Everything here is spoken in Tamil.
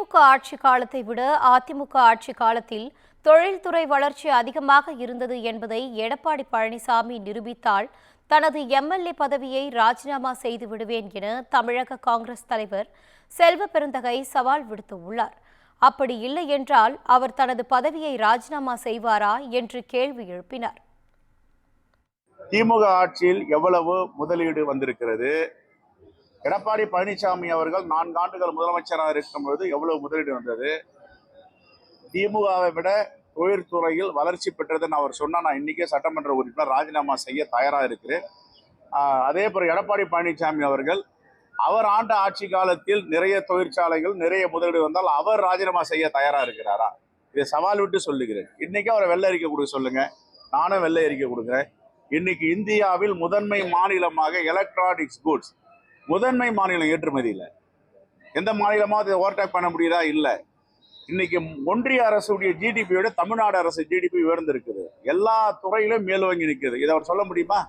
திமுக ஆட்சி காலத்தை விட அதிமுக ஆட்சி காலத்தில் தொழில்துறை வளர்ச்சி அதிகமாக இருந்தது என்பதை எடப்பாடி பழனிசாமி நிரூபித்தால் தனது எம்எல்ஏ பதவியை ராஜினாமா செய்து விடுவேன் என தமிழக காங்கிரஸ் தலைவர் செல்வ பெருந்தகை சவால் விடுத்துள்ளார். அப்படி இல்லை என்றால் அவர் தனது பதவியை ராஜினாமா செய்வாரா என்று கேள்வி எழுப்பினார். திமுக ஆட்சியில் எவ்வளவு முதலீடு வந்திருக்கிறது? எடப்பாடி பழனிசாமி அவர்கள் 4 ஆண்டுகள் முதலமைச்சராக இருக்கும்போது எவ்வளவு முதலீடு வந்தது? திமுகவை விட தொழில்துறையில் வளர்ச்சி பெற்றதுன்னு அவர் சொன்னா நான் இன்னைக்கே சட்டமன்ற உறுப்பினர் ராஜினாமா செய்ய தயாராக இருக்கிறேன். அதே போல எடப்பாடி பழனிசாமி அவர்கள் அவர் ஆண்ட ஆட்சி காலத்தில் நிறைய தொழிற்சாலைகள் நிறைய முதலீடு வந்தால் அவர் ராஜினாமா செய்ய தயாராக இருக்கிறாரா? இதை சவால் விட்டு சொல்லுகிறேன். இன்னைக்கு அவரை வெள்ளை அறிக்கை கொடுக்க சொல்லுங்க, நானும் வெள்ளை அறிக்கை கொடுக்குறேன். இன்னைக்கு இந்தியாவில் முதன்மை மாநிலமாக எலக்ட்ரானிக்ஸ் குட்ஸ் முதன்மை மாநிலம் ஏற்றுமதியில் எந்த மாநிலமாவது ஓவர்டேக் பண்ண முடியுதா? இல்லை. இன்னைக்கு ஒன்றிய அரசுடைய ஜிடிபியோட தமிழ்நாடு அரசு ஜிடிபி உயர்ந்திருக்குது. எல்லா துறையிலும் மேலோங்கி நிற்குது. இதை அவர் சொல்ல முடியுமா?